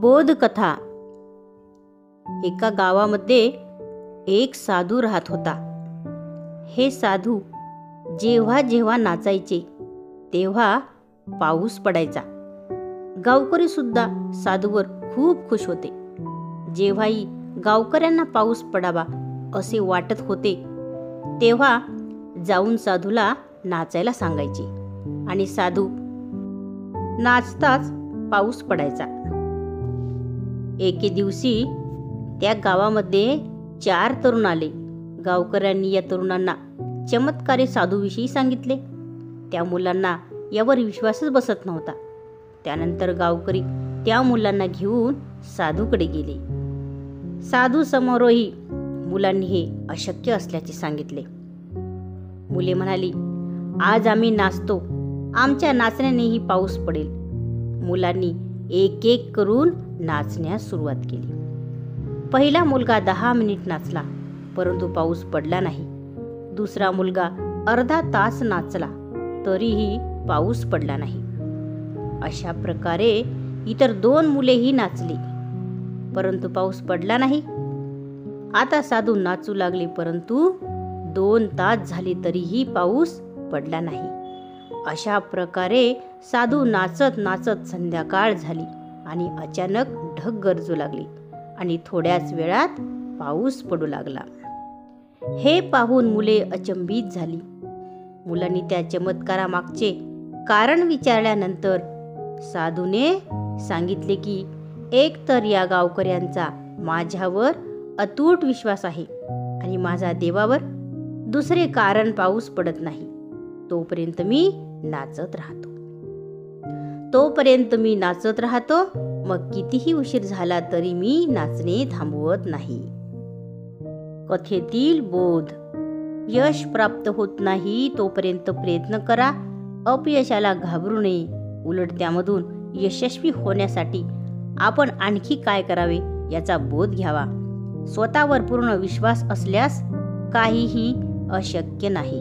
बोधकथा. एका गावामध्ये एक साधू राहत होता. हे साधू जेव्हा जेव्हा नाचायचे तेव्हा पाऊस पडायचा. गावकरी सुद्धा साधूवर खूप खुश होते. जेव्हाही गावकऱ्यांना पाऊस पडावा असे वाटत होते तेव्हा जाऊन साधूला नाचायला सांगायचे आणि साधू नाचताच पाऊस पडायचा. एके दिवशी त्या गावामध्ये 4 तरुण आले. गावकऱ्यांनी या तरुणांना चमत्कारी साधूविषयी सांगितले. त्या मुलांना यावर विश्वासच बसत नव्हता. त्यानंतर गावकरी त्या मुलांना घेऊन साधूकडे गेले. साधू समोरही मुलांनी हे अशक्य असल्याचे सांगितले. मुले म्हणाली, आज आम्ही नाचतो, आमच्या नाचण्यानेही पाऊस पडेल. मुलांनी एक एक करून नाचण्यास सुरुवात केली. पहिला मुलगा 10 मिनिट नाचला, परंतु पाऊस पडला नाही. दुसरा मुलगा अर्धा तास नाचला, तरीही पाऊस पडला नाही. अशा प्रकारे इतर 2 मुलेही नाचली, परंतु पाऊस पडला नाही. आता साधू नाचू लागले, परंतु 2 तास झाले तरीही पाऊस पडला नाही. अशा प्रकारे साधू नाचत नाचत संध्याकाळ झाली आणि अचानक ढग गरजू लागली आणि थोड्याच वेळात पाऊस पडू लागला. हे पाहून मुले अचंबित झाली. मुलांनी त्या चमत्कारामागचे कारण विचारल्यानंतर साधूने सांगितले की एकतर या गावकऱ्यांचा माझ्यावर अतूट विश्वास आहे आणि माझा देवावर दुसरे कारण पाऊस पडत नाही. तोपर्यंत मी नाचत राहतो. मग कितीही उशीर झाला तरी मी नाचणे थांबवत नाही. कथेतील बोध. यश प्राप्त होत नाही तोपर्यंत प्रयत्न करा. अपयशाला घाबरू नये. उलट त्यामधून यशस्वी होण्यासाठी आपण आणखी काय करावे याचा बोध घ्यावा. स्वतःवर पूर्ण विश्वास असल्यास काहीही अशक्य नाही.